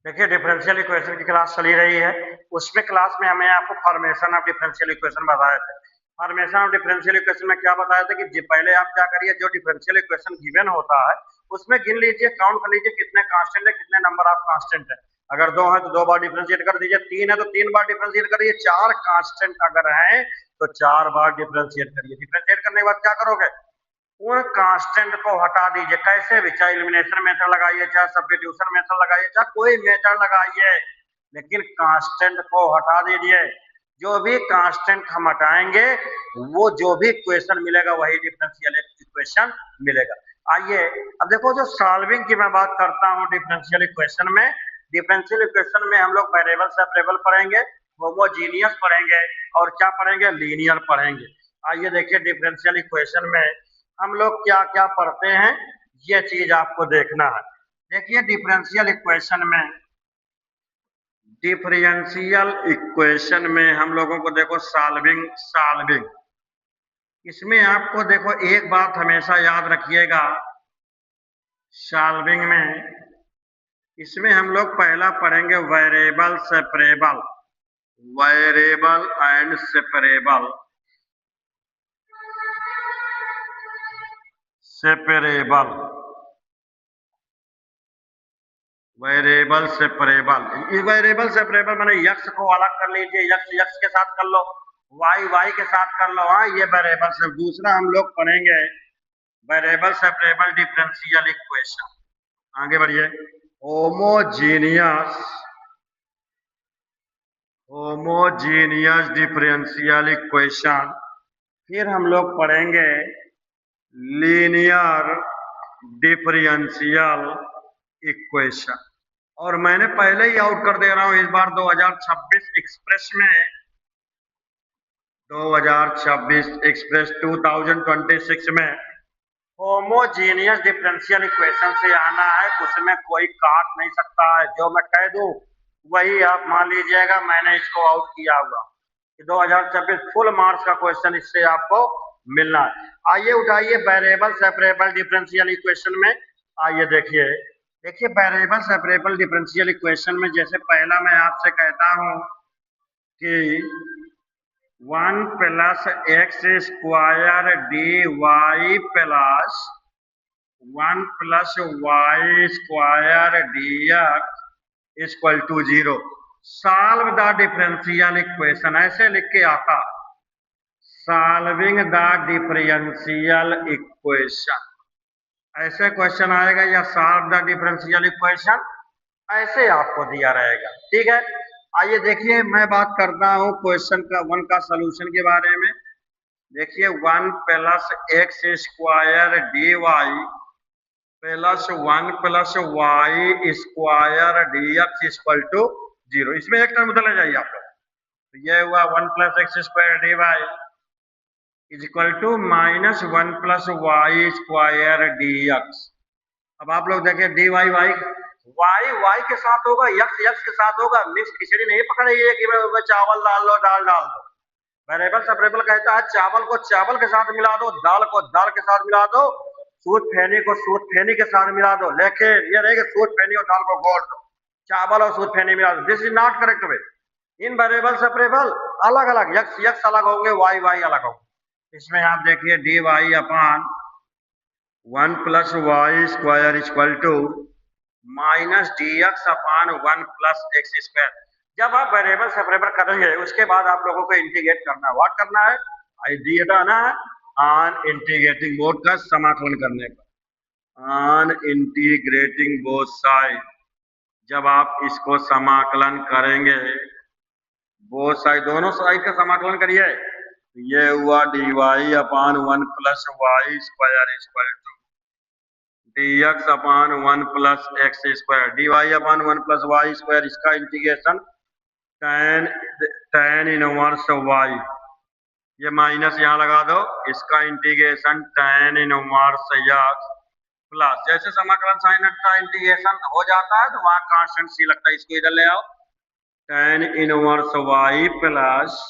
देखिए differential equation की class चली रही है। उसमें क्लास में हमें आपको फॉर्मेशन ऑफ डिफरेंशियल इक्वेशन बताए थे। फॉर्मेशन ऑफ डिफरेंशियल इक्वेशन में क्या बताया था कि पहले आप क्या करिए, जो डिफरेंशियल इक्वेशन गिवन होता है उसमें गिन लीजिए, काउंट कर लीजिए कितने कांस्टेंट है, कितने नंबर ऑफ कांस्टेंट है। अगर 2 है तो 2 बार डिफरेंशिएट कर दीजिए, 3 है तो 3 बार डिफरेंशिएट करिए, 4 कांस्टेंट अगर है तो 4 बार डिफरेंशिएट करिए। डिफरेंशिएट करने के बाद क्या करोगे, उन कांस्टेंट को हटा दीजिए, कैसे भी, चाहे एलिमिनेशन मेथड लगाइए, चाहे सब्स्टिट्यूशन मेथड लगाइए, चाहे कोई मेथड लगाइए, लेकिन कांस्टेंट को हटा दीजिए। जो भी कांस्टेंट हम हटाएंगे वो जो भी इक्वेशन मिलेगा वही डिफरेंशियल इक्वेशन मिलेगा। आइए अब देखो, जो सॉल्विंग की मैं बात करता हूँ डिफरेंशियल इक्वेशन में, डिफरेंशियल इक्वेशन में हम लोग वेरिएबल सेपरेबल पढ़ेंगे, होमोजीनियस पढ़ेंगे और क्या पढ़ेंगे, लीनियर पढ़ेंगे। आइए देखिए डिफरेंशियल इक्वेशन में हम लोग क्या क्या पढ़ते हैं, ये चीज आपको देखना है। देखिए डिफरेंशियल इक्वेशन में हम लोगों को देखो सॉल्विंग सॉल्विंग इसमें आपको देखो एक बात हमेशा याद रखिएगा, सॉल्विंग में इसमें हम लोग पहला पढ़ेंगे variable separable, variable and separable, separable, variable separable. Variable separable माने यक्स को अलग कर लीजिए, यक्स यक्स के साथ कर लो, वाई वाई के साथ कर लो, हाँ ये वेरिएबल से। दूसरा हम लोग पढ़ेंगे वेरिएबल सेपरेबल डिफरेंशियल इक्वेशन। आगे बढ़िए, होमोजीनियस, होमोजीनियस डिफरेंशियल इक्वेशन। फिर हम लोग पढ़ेंगे लीनियर डिफरेंशियल इक्वेशन। और मैंने पहले ही आउट कर दे रहा हूं, इस बार 2026 एक्सप्रेस में, 2026 एक्सप्रेस 2026 में होमोजीनियस डिफरेंशियल इक्वेशन से आना है, उसमें कोई काट नहीं सकता है। जो मैं कह दूं वही आप मान लीजिएगा, मैंने इसको आउट किया हुआ कि 2026 फुल मार्क्स का क्वेश्चन इससे आपको मिलना है। आइए उठाइए वेरिएबल सेपरेबल डिफरेंशियल इक्वेशन में। आइए देखिए, देखिए वेरिएबल सेपरेबल डिफरेंशियल इक्वेशन में जैसे पहला मैं आपसे कहता हूं कि 1 plus x square d y plus 1 plus y square d x equal to 0। Solve the differential equation, ऐसे लिख के आता, सॉल्विंग द डिफरेंशियल इक्वेशन, ऐसे क्वेश्चन आएगा, या सॉल्व द डिफरेंशियल इक्वेशन, ऐसे आपको दिया रहेगा। ठीक है, आइए देखिए मैं बात करता हूं क्वेश्चन का 1 का सॉल्यूशन के बारे में। देखिए 1 plus x square d y plus 1 plus y square d x equal to 0। इसमें एक टर्म उधर ले जाइए आप लोग, तो ये हुआ 1 plus x square d y is equal to minus 1 plus y square d x. अब आप लोग देखें d y y, y y के साथ होगा, यक्स यक्स के साथ होगा, मिक्स खिचड़ी नहीं पकड़िए कि मैं चावल डाल लो, दाल डाल दो। वेरिएबल सेपरेबल कहता है चावल को चावल के साथ मिला दो, दाल को दाल के साथ मिला दो, सूत फेनी को सूत फेनी के साथ मिला दो। लेकिन ये नहीं कि सूत फेनी और दाल को घोल दो, चावल और सूत फेनी मिला दो। This is not correct way. In variable separable अलग अलग, यक्स यक्स अलग होंगे, वाई वाई अलग होंगे। इसमें आप देखिए d y upon 1 plus y square equal to minus d x upon 1 plus x square. जब आप वेरिएबल सेपरेबल करेंगे उसके बाद आप लोगों को इंटीग्रेट करना है। व्हाट करना है, आई दिया ना ऑन इंटीग्रेटिंग मोड का समाकलन करने पर, ऑन इंटीग्रेटिंग बोथ साइड। जब आप इसको समाकलन करेंगे, बोथ साइड दोनों साइड का समाकलन करिए, ये हुआ d y upon 1 plus y square equal to d x upon 1 plus x square, d y upon 1 plus y square, इसका इंटीग्रेशन tan इनवर्स वाई, ये माइनस यहाँ लगा दो, इसका integration tan inverse x plus, जैसे समाकलन साइन का integration हो जाता है तो वहां कांस्टेंट सी लगता है, इसको इधर ले आओ, tan inverse y plus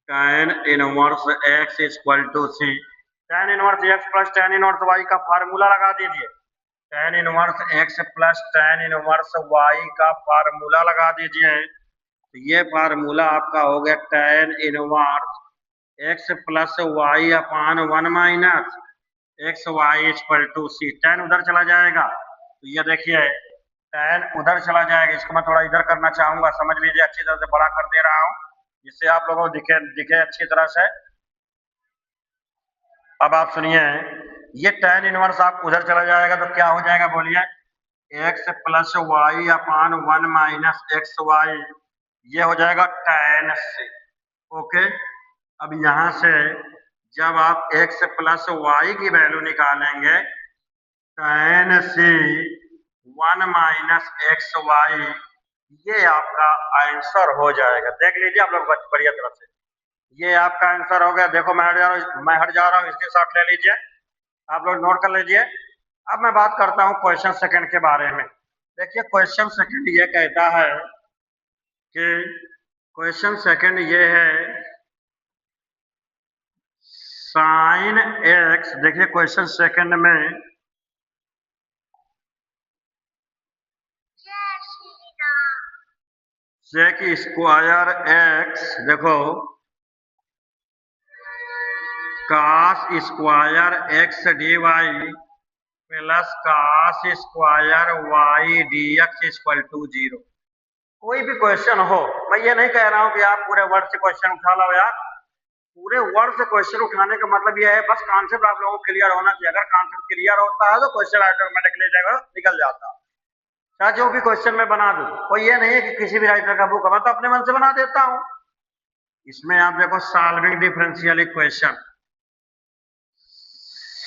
tan inverse x equal to c. tan inverse x plus tan inverse y का फार्मूला लगा दीजिए, tan inverse x plus tan inverse y का फार्मूला लगा दीजिए। तो ये फार्मूला आपका हो गया tan inverse x plus y upon 1 minus x y equal to c. tan उधर चला जाएगा तो ये देखिए tan उधर चला जाएगा। इसको मैं थोड़ा इधर करना चाहूंगा, समझ लीजिए, अच्छी तरह से बड़ा कर दे रहा हूँ जिससे आप लोगों को दिखे दिखे अच्छी तरह से। अब आप सुनिए, ये tan इनवर्स आप उधर चला जाएगा तो क्या हो जाएगा बोलिए, x plus y upon 1 minus x Y, ये हो जाएगा tan से। ओके, अब यहां से जब आप x प्लस वाई की वैल्यू निकालेंगे tan से 1 माइनस एक्स वाई, ये आपका आंसर हो जाएगा। देख लीजिए आप लोग बढ़िया तरह से, ये आपका आंसर हो गया। देखो मैं हट जा रहा हूँ, इसके साथ ले लीजिए, आप लोग नोट कर लीजिए। अब मैं बात करता हूँ क्वेश्चन सेकंड के बारे में। देखिए क्वेश्चन सेकंड ये कहता है कि क्वेश्चन सेकंड ये है साइन एक्स। देखिए क्वेश्चन सेकंड में सेक स्क्वायर एक्स, देखो cos square x d y plus cos square y d x equal to 0। कोई भी क्वेश्चन हो, मैं ये नहीं कह रहा हूं कि आप पूरे वर्ड से क्वेश्चन उठा लो यार, पूरे वर्ड से क्वेश्चन उठाने का मतलब ये है बस कॉन्सेप्ट आप लोगों को क्लियर होना चाहिए। अगर कॉन्सेप्ट क्लियर होता है तो क्वेश्चन ऑटोमेटिकली निकल जाता है। चाहे जो भी क्वेश्चन मैं बना दूं, कोई ये नहीं है कि किसी भी राइटर का बुक है, मैं तो अपने मन से बना देता हूं। इसमें आप देखो solving differential equation,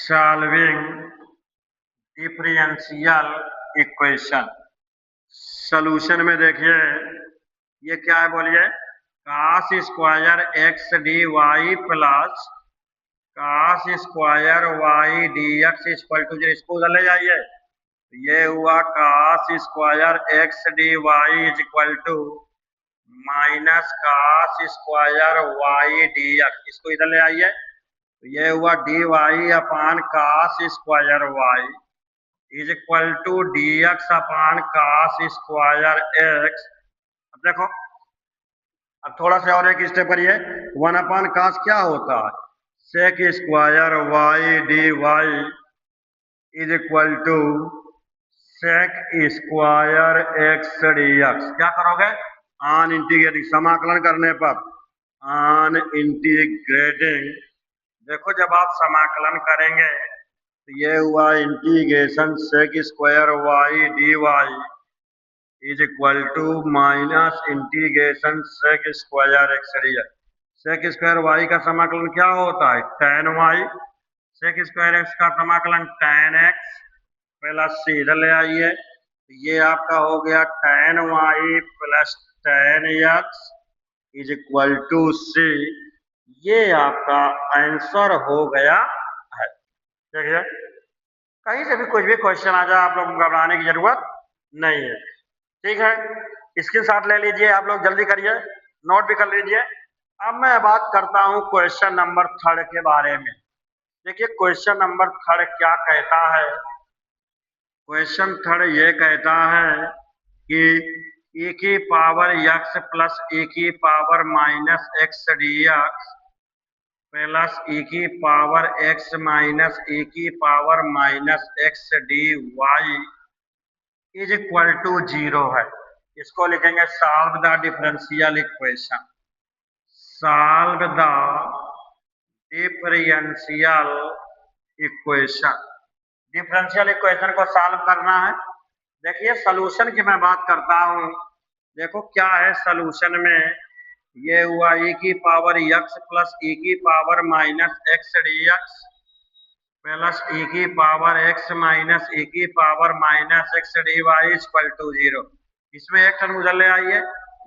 solving differential equation, solution में देखिए ये क्या है बोलिए, cos square x d y plus cos square y d x equal to 0। इसको उधर ले जाइए, ये हुआ cos square x d y is equal to minus cos square y d x. इसको इधर ले आइए, ये हुआ d y upon cos square y is equal to d x upon cos square x. अब देखो, अब थोड़ा सा और एक स्टेप करिए, 1 अपान कास क्या होता है, sec square y d y is equal to sec square x d x. क्या करोगे, ऑन इंटीग्रेटिंग, समाकलन करने पर ऑन इंटीग्रेटिंग, देखो जब आप समाकलन करेंगे तो ये हुआ integration sec square y d y is equal to minus integration sec square x d x. Sec square y का समाकलन क्या होता है, tan वाई, सेक स्क्वायर एक्स का समाकलन tan एक्स प्लस सी। इधर ले आइए, ये आपका हो गया tan Y plus tan X is equal to C. ये आपका आंसर हो गया है। देखिए कहीं से भी कुछ भी क्वेश्चन आ जाए आप लोग घबराने की जरूरत नहीं है, ठीक है। इसके साथ ले लीजिए, आप लोग जल्दी करिए, नोट भी कर लीजिए। अब मैं बात करता हूं क्वेश्चन नंबर थर्ड के बारे में। देखिए क्वेश्चन नंबर थर्ड क्या कहता है, क्वेश्चन थर्ड ये कहता है कि e की पावर x प्लस e की power minus x d x plus e की पावर x माइनस e की power minus x d y is equal to 0 है। इसको लिखेंगे solve the differential equation, solve the differential equation. Differential equation को solve करना है। देखिए सॉल्यूशन की मैं बात करता हूं, देखो क्या है सॉल्यूशन में, ये हुआ e की पावर x प्लस e की power minus x d x plus e की पावर x माइनस e की power minus x d y equal to 0। इसमें एक टर्म उधर ले आइए,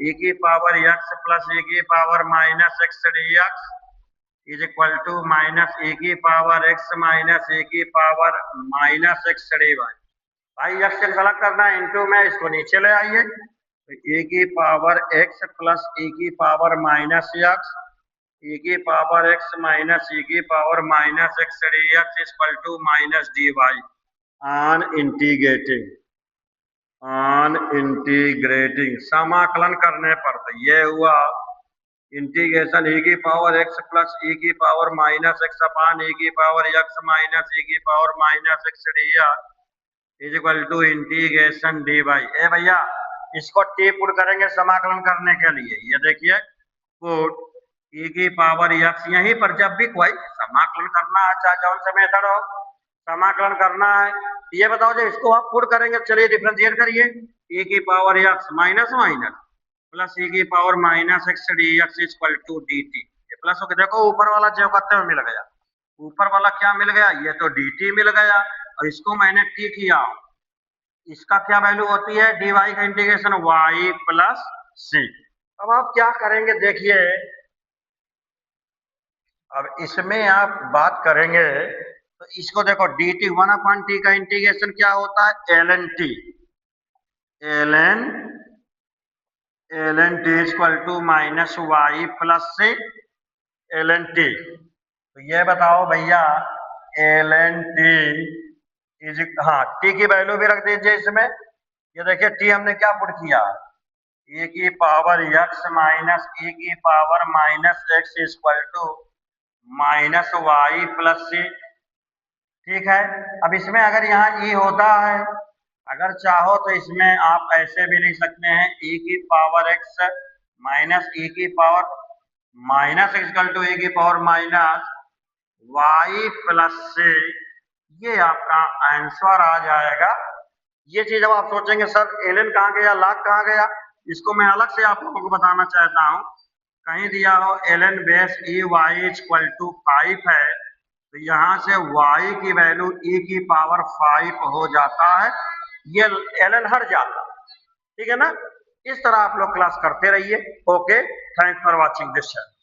e की पावर x प्लस e की power minus x d x is equal to minus e की पावर x माइनस e की power minus x d y. भाई x से गलत करना है इनटू में, इसको नीचे ले आइए, तो e की पावर x प्लस e की पावर माइनस एक्स e की पावर x माइनस e की power minus x d x equal to minus d y. On integrating समाकलन करने पर तो ये हुआ इंटीग्रेशन e की पावर x प्लस e की power minus x upon e की पावर x माइनस e की power minus x d is equal to integration d by ए भैया इसको टी पुट करेंगे समाकलन करने के लिए। ये देखिए पुट e की पावर x यहीं पर जब भी कोई समाकलन करना है चाहे जौन से मेथड हो समाकलन करना है ये बताओ जो इसको आप पुट करेंगे। चलिए डिफरेंशिएट करिए e की power x minus minus plus e की power minus x d x equal to d t. ये प्लस हो गया देखो ऊपर वाला जो करते हुए मिल गया ऊपर वाला क्या मिल गया ये तो डी टी मिल गया और इसको मैंने टी किया इसका क्या वैल्यू होती है डी वाई का इंटीग्रेशन वाई प्लस सी। अब आप क्या करेंगे देखिए अब इसमें आप बात करेंगे तो इसको देखो d t one upon t का इंटीग्रेशन क्या होता है l n t l n t equal to minus Y plus c l n t. तो ये बताओ भैया एल एन टी इज हाँ टी की वैल्यू भी रख दीजिए इसमें। ये देखिए टी हमने क्या पुट किया e की पावर x माइनस e की power minus X equal to minus Y plus C. ठीक है अब इसमें अगर यहाँ e होता है अगर चाहो तो इसमें आप ऐसे भी लिख सकते हैं e की पावर x माइनस e की power minus equal to e की पावर माइनस वाई प्लस से। ये आपका आंसर आ जाएगा। ये चीज अब आप सोचेंगे सर एलन कहाँ गया लाख कहाँ गया इसको मैं अलग से आप लोगों को बताना चाहता हूँ। कहीं दिया हो l n base e y equal to 5 है तो यहाँ से y की वैल्यू e की पावर 5 हो जाता है। ये एलन हट जाता ठीक है ना। इस तरह आप लोग क्लास करते रहिए। Okay thanks for watching this channel.